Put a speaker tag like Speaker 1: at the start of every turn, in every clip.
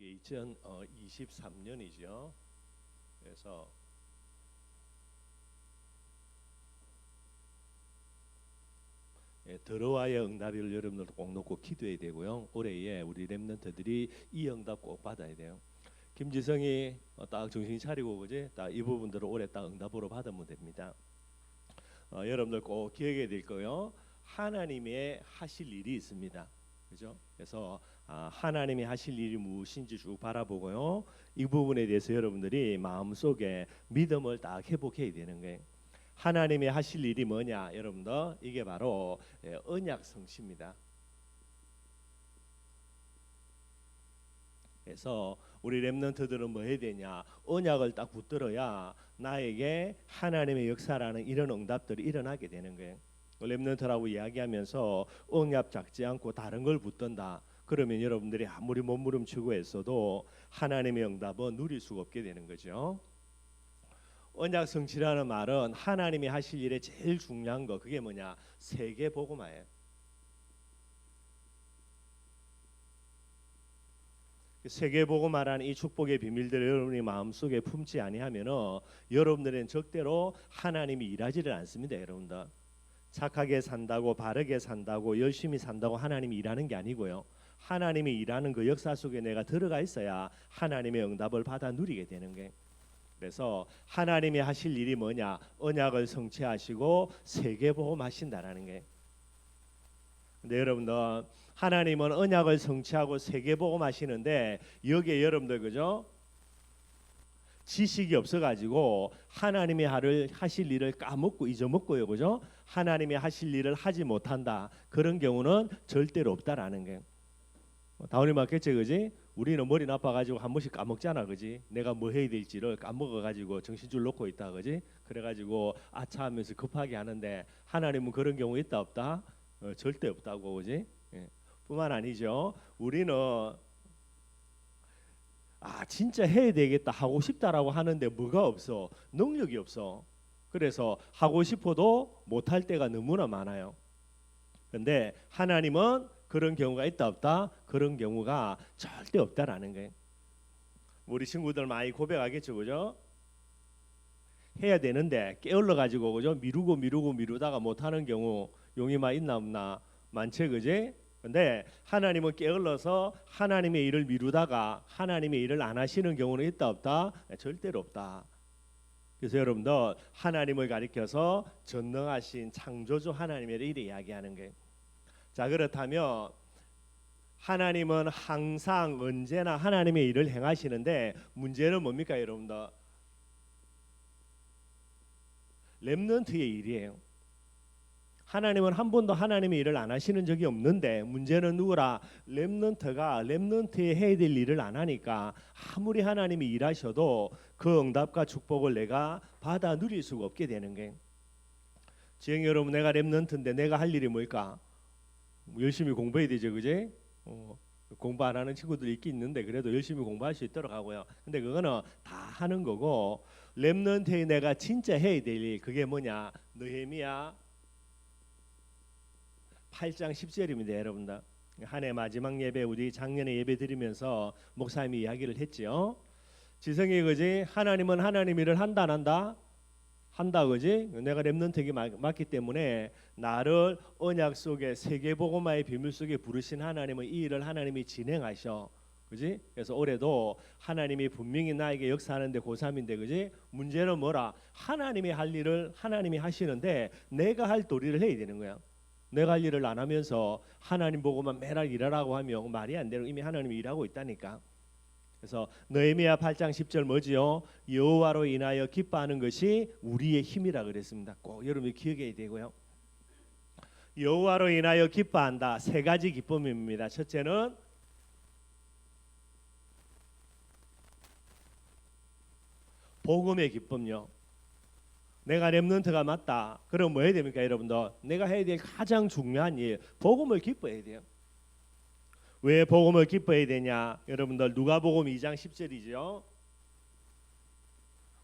Speaker 1: 이게 2023년이죠. 그래서 들어와야 응답을 여러분들도 꼭 놓고 기도해야 되고요. 올해에 우리 렘넌트들이 이 응답 꼭 받아야 돼요. 김지성이 딱 정신 차리고 그지? 딱 이 부분들을 올해 딱 응답으로 받으면 됩니다. 여러분들 꼭 기억해야 될 거요. 하나님의 하실 일이 있습니다. 그죠? 그래서 하나님이 하실 일이 무엇인지 쭉 바라보고요. 이 부분에 대해서 여러분들이 마음속에 믿음을 딱 회복해야 되는 거예요. 하나님이 하실 일이 뭐냐? 여러분들 이게 바로 언약 성취입니다. 그래서 우리 렘넌트들은 뭐 해야 되냐? 언약을 딱 붙들어야 나에게 하나님의 역사라는 이런 응답들이 일어나게 되는 거예요. 렘넌트라고 이야기하면서 언약 잡지 않고 다른 걸 붙든다. 그러면 여러분들이 아무리 몸부림치고 했어도 하나님의 응답은 누릴 수가 없게 되는 거죠. 언약 성취라는 말은 하나님이 하실 일에 제일 중요한 거 그게 뭐냐? 세계 복음화예요. 세계 복음화라는 이 축복의 비밀들을 여러분이 마음속에 품지 아니하면은 여러분들은 절대로 하나님이 일하지를 않습니다. 여러분들 착하게 산다고 바르게 산다고 열심히 산다고 하나님이 일하는 게 아니고요. 하나님이 일하는 그 역사 속에 내가 들어가 있어야 하나님의 응답을 받아 누리게 되는 거예요. 그래서 하나님이 하실 일이 뭐냐? 언약을 성취하시고 세계 복음하신다라는 게. 근데 여러분들 하나님은 언약을 성취하고 세계 복음하시는데 여기에 여러분들 그죠? 지식이 없어가지고 하나님이 하실 일을 까먹고 잊어먹고요, 그죠? 하나님이 하실 일을 하지 못한다. 그런 경우는 절대로 없다라는 게. 다운이 맞겠지, 그지? 우리는 머리 나빠가지고 한 번씩 까먹잖아, 그지? 내가 뭐 해야 될지를 까먹어가지고 정신줄 놓고 있다, 그지? 그래가지고 아차하면서 급하게 하는데 하나님은 그런 경우 있다 없다? 절대 없다고, 그지? 예. 뿐만 아니죠. 우리는 진짜 해야 되겠다 하고 싶다라고 하는데 뭐가 없어? 능력이 없어. 그래서 하고 싶어도 못할 때가 너무나 많아요. 그런데 하나님은 그런 경우가 있다 없다? 그런 경우가 절대 없다라는 거예요. 우리 친구들 많이 고백하겠죠, 그죠? 해야 되는데 게을러 가지고 그죠? 미루다가 못하는 경우 용이만 있나 없나? 많지, 그지? 근데 하나님은 게을러서 하나님의 일을 미루다가 하나님의 일을 안 하시는 경우는 있다 없다? 절대로 없다. 그래서 여러분들 하나님을 가리켜서 전능하신 창조주 하나님의 일을 이야기하는 거예요. 자, 그렇다면 하나님은 항상 언제나 하나님의 일을 행하시는데 문제는 뭡니까, 여러분들? 렘넌트의 일이에요. 하나님은 한 번도 하나님의 일을 안 하시는 적이 없는데 문제는 누구라? 렘넌트가 렘넌트의 해야 될 일을 안 하니까 아무리 하나님이 일하셔도 그 응답과 축복을 내가 받아 누릴 수가 없게 되는 거예요. 지금 여러분 내가 렘넌트인데 내가 할 일이 뭘까? 열심히 공부해야 되죠, 그지? 공부 안 하는 친구들이 있긴 있는데 그래도 열심히 공부할 수 있도록 하고요. 근데 그거는 다 하는 거고 렘넌트의 내가 진짜 해야 될 일 그게 뭐냐? 느헤미야 8장 10절입니다, 여러분들. 한 해 마지막 예배 우리 작년에 예배 드리면서 목사님이 이야기를 했죠. 지성이 그지? 하나님은 하나님 일을 한다 안 한다? 한다, 그지? 내가 렘넌트에게 맞기 때문에 나를 언약 속에 세계 복음화의 비밀 속에 부르신 하나님은 이 일을 하나님이 진행하셔, 그지? 그래서 올해도 하나님이 분명히 나에게 역사하는데 고3인데, 그지? 문제는 뭐라? 하나님이 할 일을 하나님이 하시는데 내가 할 도리를 해야 되는 거야. 내가 할 일을 안 하면서 하나님 보고만 매일 일하라고 하면 말이 안 되는, 이미 하나님이 일하고 있다니까. 그래서 느헤미야 8장 10절 뭐지요? 여호와로 인하여 기뻐하는 것이 우리의 힘이라 그랬습니다. 꼭 여러분이 기억해야 되고요. 여호와로 인하여 기뻐한다. 세 가지 기쁨입니다. 첫째는 복음의 기쁨요. 내가 렘넌트가 맞다. 그럼 뭐 해야 됩니까, 여러분들? 내가 해야 될 가장 중요한 일, 복음을 기뻐해야 돼요. 왜 복음을 기뻐해야 되냐? 여러분들 누가복음 2장 10절이죠.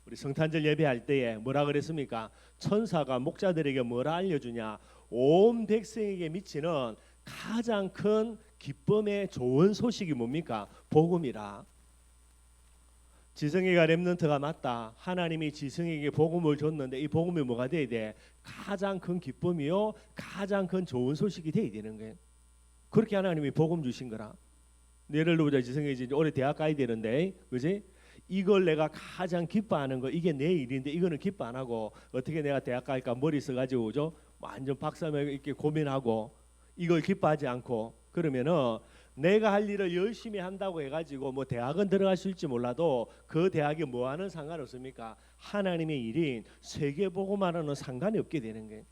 Speaker 1: 우리 성탄절 예배할 때에 뭐라 그랬습니까? 천사가 목자들에게 뭐라 알려주냐? 온 백성에게 미치는 가장 큰 기쁨의 좋은 소식이 뭡니까? 복음이라. 지성이가 렘넌트가 맞다. 하나님이 지성이에게 복음을 줬는데 이 복음이 뭐가 돼야 돼? 가장 큰 기쁨이요, 가장 큰 좋은 소식이 돼야 되는 거예요. 그렇게 하나님이 복음 주신 거라. 예를 들어보자. 지성이 이제 올해 대학 가야 되는데, 그지? 이걸 내가 가장 기뻐하는 거, 이게 내 일인데 이거는 기뻐 안 하고 어떻게 내가 대학 갈까 머리 써가지고 그죠? 완전 박사면 이렇게 고민하고 이걸 기뻐하지 않고 그러면은 내가 할 일을 열심히 한다고 해가지고 뭐 대학은 들어갈 수 있을지 몰라도 그 대학이 뭐하는 상관없습니까? 하나님의 일인 세계복음화는 상관이 없게 되는 거예요.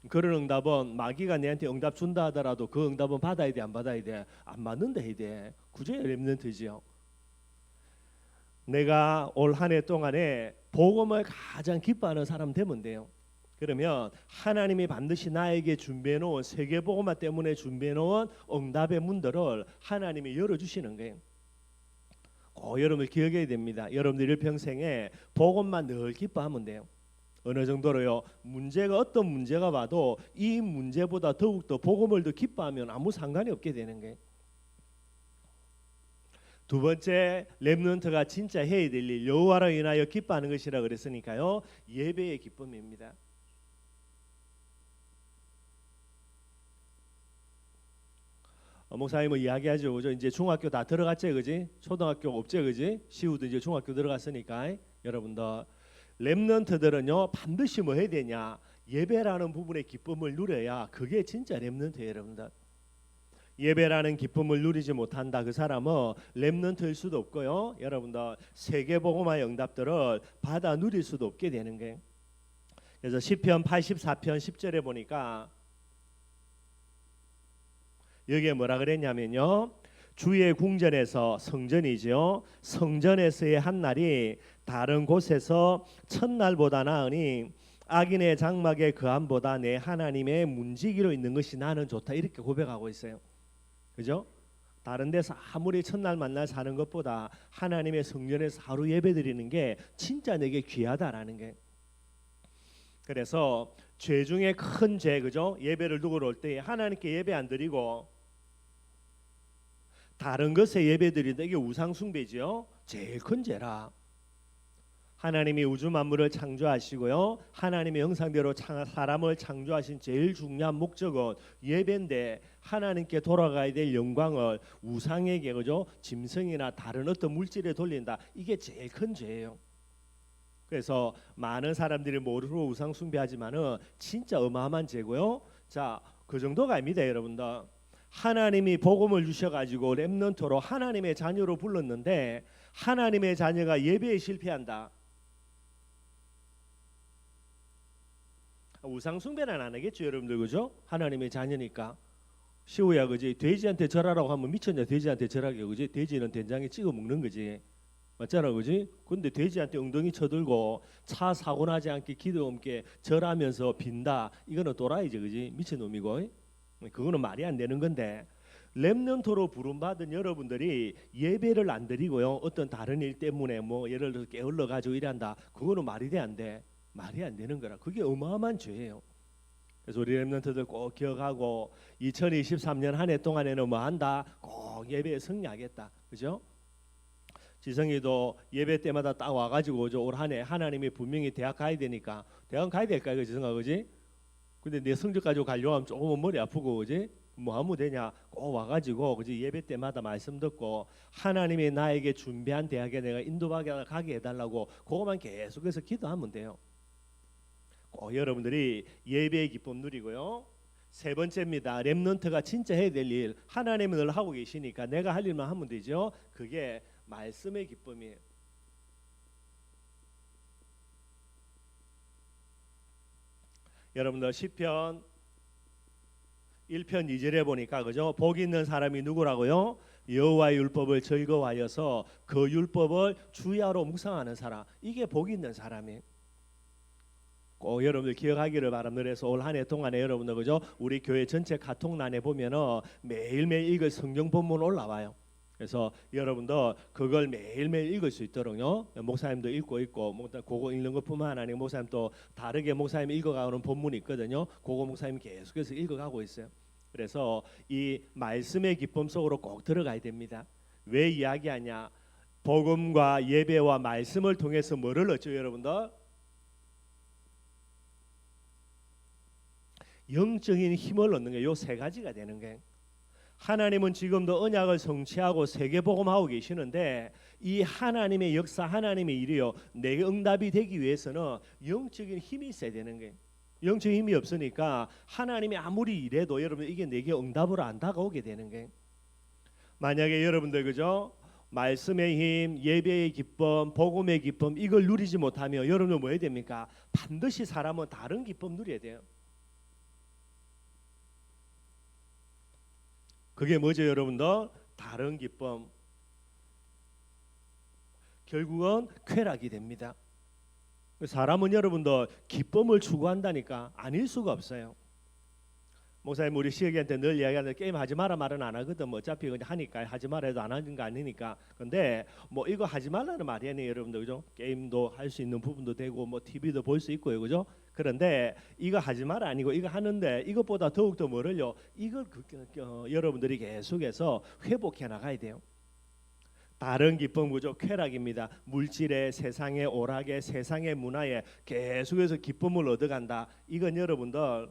Speaker 1: 그런 응답은 마귀가 내한테 응답 준다 하더라도 그 응답은 받아야 돼, 안 받아야 돼? 안 받는다 해야 돼. 그저 렘넌트지요. 내가 올 한 해 동안에 복음을 가장 기뻐하는 사람 되면 돼요. 그러면 하나님이 반드시 나에게 준비해 놓은 세계복음화 때문에 준비해 놓은 응답의 문들을 하나님이 열어주시는 거예요. 여러분들 기억해야 됩니다. 여러분들 일평생에 복음만 늘 기뻐하면 돼요. 어느 정도로요? 문제가 어떤 문제가 와도 이 문제보다 더욱더 복음을 더 기뻐하면 아무 상관이 없게 되는 거예요. 두 번째, 렘넌트가 진짜 해야 될 일, 여호와로 인하여 기뻐하는 것이라 그랬으니까요. 예배의 기쁨입니다. 목사님은 이야기하죠, 그죠? 이제 중학교 다 들어갔지, 그지? 초등학교 없지, 그지? 시우도 이제 중학교 들어갔으니까 여러분들 렘넌트들은요 반드시 뭐 해야 되냐? 예배라는 부분의 기쁨을 누려야 그게 진짜 렘넌트예요, 여러분들. 예배라는 기쁨을 누리지 못한다. 그 사람은 렘넌트일 수도 없고요. 여러분들 세계복음화의 응답들을 받아 누릴 수도 없게 되는 거예요. 그래서 시편 84편 10절에 보니까 여기에 뭐라 그랬냐면요. 주의 궁전에서 성전이죠. 성전에서의 한 날이 다른 곳에서 첫날보다 나으니 악인의 장막의 거함보다 내 하나님의 문지기로 있는 것이 나는 좋다. 이렇게 고백하고 있어요. 그죠? 다른 데서 아무리 첫날 만날 사는 것보다 하나님의 성전에서 하루 예배드리는 게 진짜 내게 귀하다라는 게. 그래서 죄 중에 큰 죄, 그죠? 예배를 두고 올 때 하나님께 예배 안 드리고 다른 것에 예배 드린다. 이게 우상 숭배지요. 제일 큰 죄라. 하나님이 우주 만물을 창조하시고요. 하나님의 형상대로 사람을 창조하신 제일 중요한 목적은 예배인데 하나님께 돌아가야 될 영광을 우상에게, 그죠? 짐승이나 다른 어떤 물질에 돌린다. 이게 제일 큰 죄예요. 그래서 많은 사람들이 모르고 우상 숭배하지만은 진짜 어마어마한 죄고요. 자, 그 정도가 아닙니다, 여러분들. 하나님이 복음을 주셔가지고 렘넌트로 하나님의 자녀로 불렀는데 하나님의 자녀가 예배에 실패한다. 우상 숭배는 안 하겠죠, 여러분들, 그죠? 하나님의 자녀니까. 시우야, 그지? 돼지한테 절하라고 하면 미쳤냐? 돼지한테 절하게, 그지? 돼지는 된장에 찍어 먹는 거지, 맞잖아, 그지? 근데 돼지한테 엉덩이 쳐들고 차 사고 나지 않게 기도 없게 절하면서 빈다. 이거는 또라이지, 그지? 미친 놈이고. 그거는 말이 안 되는 건데 렘넌트로 부름받은 여러분들이 예배를 안 드리고요. 어떤 다른 일 때문에 뭐 예를 들어서 게을러 가지고 일한다. 그거는 말이 돼 안 돼? 말이 안 되는 거라. 그게 어마어마한 죄예요. 그래서 우리 렘넌트들 꼭 기억하고 2023년 한 해 동안에는 뭐 한다? 꼭 예배에 승리하겠다. 그죠? 지성이도 예배 때마다 딱 와가지고 올 한 해 하나님이 분명히 대학 가야 되니까 대학 가야 될까 이거 지성아, 그지? 근데 내 성적 가지고 가려고 하면 조금 머리 아프고, 그지? 뭐 하면 되냐? 꼭 와가지고, 그지? 예배 때마다 말씀 듣고 하나님이 나에게 준비한 대학에 내가 인도하게 가게 해달라고 그것만 계속해서 기도하면 돼요. 꼭 여러분들이 예배의 기쁨 누리고요. 세 번째입니다. 렘넌트가 진짜 해야 될 일, 하나님은 늘 하고 계시니까 내가 할 일만 하면 되죠. 그게 말씀의 기쁨이에요. 여러분들 시편 1편 2절에 보니까, 그죠? 복 있는 사람이 누구라고요? 여호와의 율법을 즐거워하여서 그 율법을 주야로 묵상하는 사람. 이게 복 있는 사람이에요. 꼭 여러분들 기억하기를 바랍니다. 그래서 올 한 해 동안에 여러분들, 그죠? 우리 교회 전체 카톡란에 보면은 매일매일 읽을 성경 본문 올라와요. 그래서 여러분도 그걸 매일매일 읽을 수 있도록요. 목사님도 읽고 있고, 그거 읽는 것뿐만 아니고 목사님 또 다르게 목사님 읽어가는 본문이 있거든요. 그거 목사님 계속해서 읽어가고 있어요. 그래서 이 말씀의 기쁨 속으로 꼭 들어가야 됩니다. 왜 이야기하냐? 복음과 예배와 말씀을 통해서 뭐를 얻죠, 여러분들? 영적인 힘을 얻는 게 요 세 가지가 되는 게, 하나님은 지금도 언약을 성취하고 세계복음하고 계시는데 이 하나님의 역사, 하나님의 일이요, 내게 응답이 되기 위해서는 영적인 힘이 있어야 되는 게, 영적인 힘이 없으니까 하나님이 아무리 일해도 여러분 이게 내게 응답으로 안 다가오게 되는 게, 만약에 여러분들 그죠? 말씀의 힘, 예배의 기쁨, 복음의 기쁨 이걸 누리지 못하면 여러분은 뭐 해야 됩니까? 반드시 사람은 다른 기쁨 누려야 돼요. 그게 뭐죠, 여러분들? 다른 기쁨. 결국은 쾌락이 됩니다. 사람은 여러분들 기쁨을 추구한다니까 아닐 수가 없어요. 목사님 우리 시애기한테 늘 이야기하는데 게임 하지 마라 말은 안 하거든. 뭐 어차피 그냥 하니까 하지 마라 해도 안 하는 거 아니니까. 근데 뭐 이거 하지 말라는 말이 아니에요, 여러분들 그죠? 게임도 할 수 있는 부분도 되고 뭐 TV도 볼 수 있고요, 그죠? 그런데 이거 하지 마라 아니고 이거 하는데 이것보다 더욱더 뭐를요? 이걸 여러분들이 계속해서 회복해 나가야 돼요. 다른 기쁨 구조 쾌락입니다. 물질에, 세상의 오락에, 세상의 문화에 계속해서 기쁨을 얻어간다. 이건 여러분들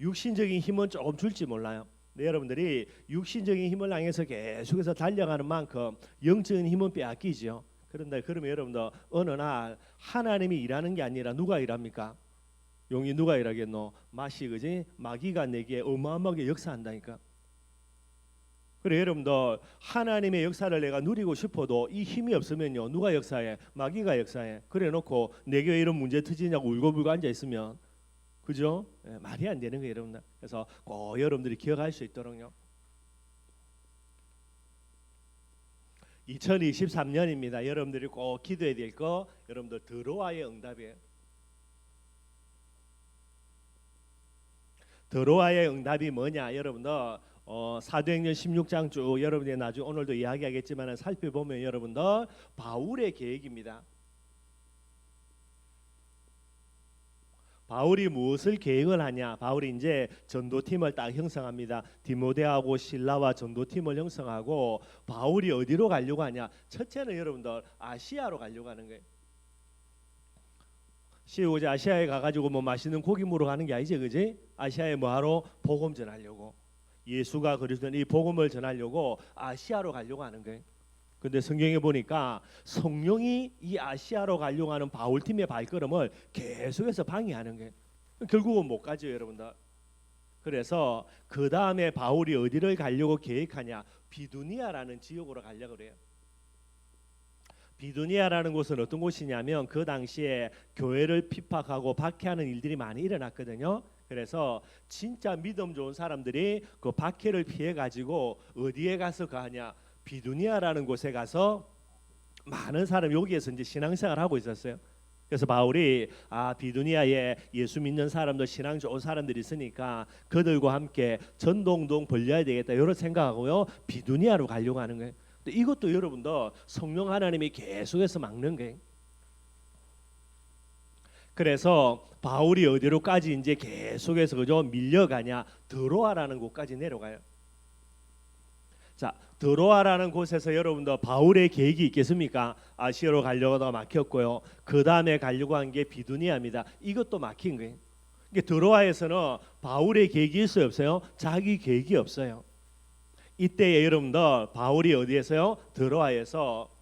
Speaker 1: 육신적인 힘은 조금 줄지 몰라요. 근데 여러분들이 육신적인 힘을 향해서 계속해서 달려가는 만큼 영적인 힘은 빼앗기죠. 그런데 그러면 여러분들 어느 날 하나님이 일하는 게 아니라 누가 일합니까? 용이 누가 일하겠노? 마시 그지? 마귀가 내게 어마어마하게 역사한다니까. 그래 여러분들 하나님의 역사를 내가 누리고 싶어도 이 힘이 없으면요 누가 역사해? 마귀가 역사해. 그래 놓고 내게 왜 이런 문제 터지냐고 울고불고 앉아 있으면 그죠? 말이 안 되는 거예요, 여러분들. 그래서 꼭 여러분들이 기억할 수 있도록요. 2023년입니다. 여러분들이 꼭 기도해야 될 거, 여러분들 드로아의 응답이에요. 드로아의 응답이 뭐냐, 여러분들 사도행전 16장 쭉 여러분들이 나중에 오늘도 이야기하겠지만 살펴보면 여러분들 바울의 계획입니다. 바울이 무엇을 계획을 하냐? 바울이 이제 전도팀을 딱 형성합니다. 디모데하고 실라와 전도팀을 형성하고 바울이 어디로 가려고 하냐? 첫째는 여러분들 아시아로 가려고 하는 거예요. 시우자 아시아에 가가지고 뭐 맛있는 고기 먹으러 가는 게 아니지, 그지? 아시아에 뭐하러? 복음 전하려고. 예수가 그리스도는 이 복음을 전하려고 아시아로 가려고 하는 거예요. 근데 성경에 보니까 성령이 이 아시아로 가려고 하는 바울팀의 발걸음을 계속해서 방해하는 게 결국은 못 가죠, 여러분들. 그래서 그 다음에 바울이 어디를 가려고 계획하냐? 비두니아라는 지역으로 가려고 그래요. 비두니아라는 곳은 어떤 곳이냐면 그 당시에 교회를 핍박하고 박해하는 일들이 많이 일어났거든요. 그래서 진짜 믿음 좋은 사람들이 그 박해를 피해 가지고 어디에 가서 가냐? 비두니아라는 곳에 가서 많은 사람이 여기에서 이제 신앙생활을 하고 있었어요. 그래서 바울이 비두니아에 예수 믿는 사람들, 신앙 좋은 사람들이 있으니까 그들과 함께 전도운동 벌려야 되겠다 이런 생각하고요 비두니아로 가려고 하는 거예요. 근데 이것도 여러분들 성령 하나님이 계속해서 막는 거예요. 그래서 바울이 어디로까지 이제 계속해서 그죠 밀려가냐? 드로아라는 곳까지 내려가요. 자, 드로아라는 곳에서 여러분들 바울의 계획이 있겠습니까? 아시아로 가려고 하다가 막혔고요. 그 다음에 가려고 한 게 비두니아입니다. 이것도 막힌 거예요. 그러니까 드로아에서는 바울의 계획이 있어요, 없어요? 자기 계획이 없어요. 이때에 여러분들 바울이 어디에서요? 드로아에서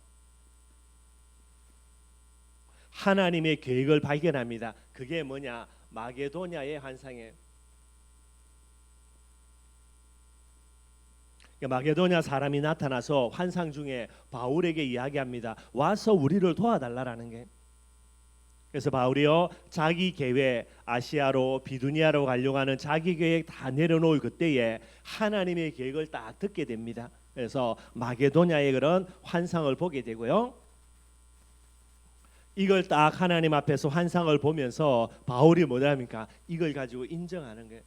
Speaker 1: 하나님의 계획을 발견합니다. 그게 뭐냐? 마게도냐의 환상이에요. 마게도냐 사람이 나타나서 환상 중에 바울에게 이야기합니다. 와서 우리를 도와달라라는 게. 그래서 바울이요 자기 계획 아시아로 비두니아로 가려고 하는 자기 계획 다 내려놓을 그때에 하나님의 계획을 딱 듣게 됩니다. 그래서 마게도냐의 그런 환상을 보게 되고요. 이걸 딱 하나님 앞에서 환상을 보면서 바울이 뭐라 합니까? 이걸 가지고 인정하는 거예요.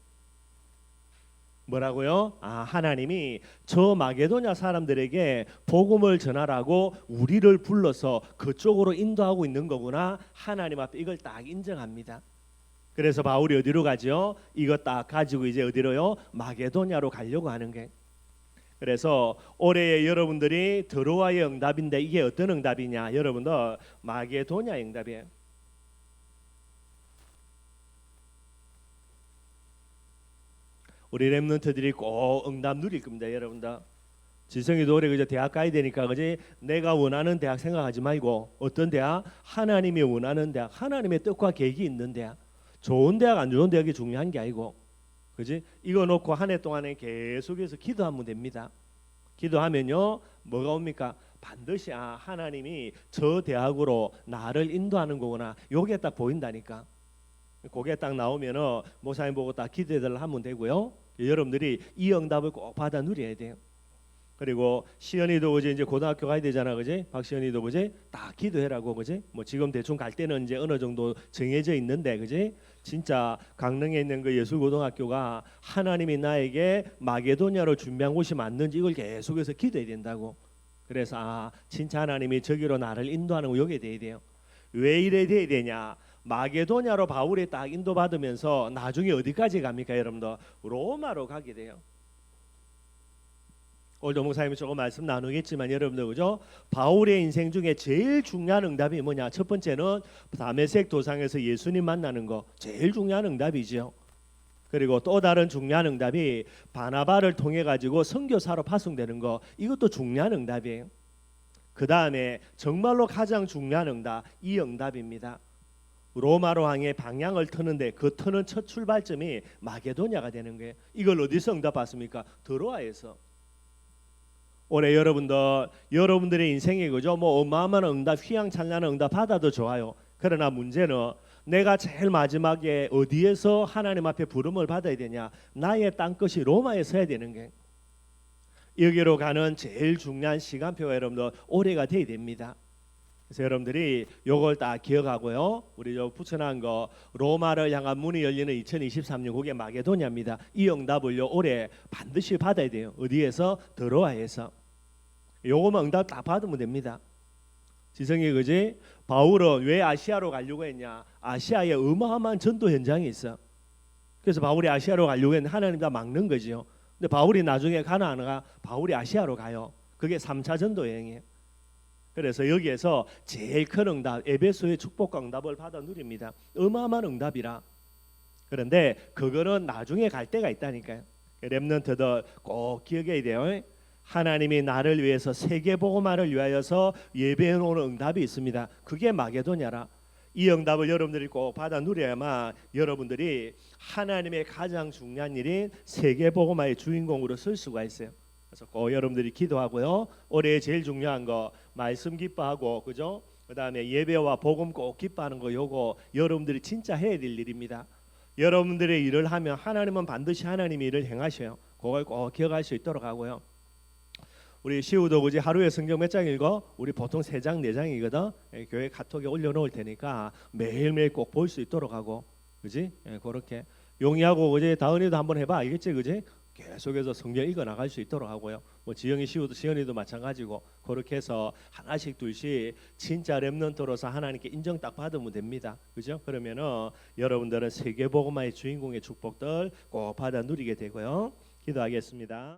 Speaker 1: 뭐라고요? 하나님이 저 마게도냐 사람들에게 복음을 전하라고 우리를 불러서 그쪽으로 인도하고 있는 거구나. 하나님 앞에 이걸 딱 인정합니다. 그래서 바울이 어디로 가죠? 이거 딱 가지고 이제 어디로요? 마게도냐로 가려고 하는 게. 그래서 올해 여러분들이 드로아의 응답인데 이게 어떤 응답이냐? 여러분들 마게도냐 응답이에요. 우리 렘넌트들이 꼭 응답 누릴 겁니다, 여러분들. 지성이도 올해 그저 대학 가야 되니까 그지? 내가 원하는 대학 생각하지 말고 어떤 대학? 하나님이 원하는 대학, 하나님의 뜻과 계획이 있는 대학. 좋은 대학 안 좋은 대학이 중요한 게 아니고, 그지? 이거 놓고 한 해 동안에 계속해서 기도하면 됩니다. 기도하면요, 뭐가 옵니까? 반드시 하나님이 저 대학으로 나를 인도하는 거구나. 요게 딱 보인다니까. 그게 딱 나오면은 목사님 보고 딱 기도해달라 하면 되고요. 여러분들이 이 응답을 꼭 받아 누려야 돼요. 그리고 시연이도 이제 고등학교 가야 되잖아, 그지? 박시연이도 그지? 딱 기도해라고, 그지? 뭐 지금 대충 갈 때는 이제 어느 정도 정해져 있는데, 그지? 진짜 강릉에 있는 그 예술고등학교가 하나님이 나에게 마게도냐로 준비한 곳이 맞는지 이걸 계속해서 기도해야 된다고. 그래서 진짜 하나님이 저기로 나를 인도하는 거 여기에 돼야 돼요. 왜 이래 돼야 되냐? 마게도냐로 바울이 딱 인도받으면서 나중에 어디까지 갑니까, 여러분들? 로마로 가게 돼요. 오늘도 목사님이 조금 말씀 나누겠지만 여러분들 그죠? 바울의 인생 중에 제일 중요한 응답이 뭐냐? 첫 번째는 다메섹 도상에서 예수님 만나는 거 제일 중요한 응답이죠. 그리고 또 다른 중요한 응답이 바나바를 통해 가지고 선교사로 파송되는 거 이것도 중요한 응답이에요. 그 다음에 정말로 가장 중요한 응답 이 응답입니다. 로마로 향해 방향을 트는데 그 트는 첫 출발점이 마게도냐가 되는 거예요. 이걸 어디서 응답받습니까? 드로아에서. 올해 여러분들의 인생에 그죠? 뭐 어마어마한 응답, 휘황찬란한 응답 받아도 좋아요. 그러나 문제는 내가 제일 마지막에 어디에서 하나님 앞에 부름을 받아야 되냐? 나의 땅끝이 로마에 서야 되는 게 여기로 가는 제일 중요한 시간표가 여러분들 올해가 돼야 됩니다. 그래서 여러분들이 요걸 다 기억하고요. 우리 저 붙여놓은 거 로마를 향한 문이 열리는 2023년 그게 마게도냐입니다. 이 응답을요 올해 반드시 받아야 돼요. 어디에서? 드로아에서. 요거만 응답 다 받으면 됩니다. 지성이 그지? 바울은 왜 아시아로 가려고 했냐? 아시아에 어마어마한 전도 현장이 있어. 그래서 바울이 아시아로 가려고 했는데 하나님 다 막는 거지요. 근데 바울이 나중에 가나 안 가? 바울이 아시아로 가요. 그게 3차 전도 여행이에요. 그래서 여기에서 제일 큰 응답 에베소의 축복과 응답을 받아 누립니다. 어마어마한 응답이라. 그런데 그거는 나중에 갈 때가 있다니까요. 렘넌트들 꼭 기억해야 돼요. 하나님이 나를 위해서 세계복음화를 위하여서 예배해 놓은 응답이 있습니다. 그게 마게도냐라. 이 응답을 여러분들이 꼭 받아 누려야만 여러분들이 하나님의 가장 중요한 일인 세계복음화의 주인공으로 설 수가 있어요. 그래서 꼭 여러분들이 기도하고요. 올해 제일 중요한 거 말씀 기뻐하고 그죠? 그다음에 예배와 복음 꼭 기뻐하는 거 요거 여러분들이 진짜 해야 될 일입니다. 여러분들의 일을 하면 하나님은 반드시 하나님의 일을 행하셔요. 그걸 꼭 기억할 수 있도록 하고요. 우리 시우도 그지 하루에 성경 몇 장 읽어? 우리 보통 3장 4장이거든. 교회 카톡에 올려놓을 테니까 매일매일 꼭 볼 수 있도록 하고 그지? 그렇게 용이하고 그지? 다은이도 한번 해봐 알겠지 그지? 계속해서 성경 읽어 나갈 수 있도록 하고요. 뭐 지영이 시연이도 마찬가지고 그렇게 해서 하나씩 둘씩 진짜 렘넌트로서 하나님께 인정 딱 받으면 됩니다. 그죠? 그러면은 여러분들은 세계복음화의 주인공의 축복들 꼭 받아 누리게 되고요. 기도하겠습니다.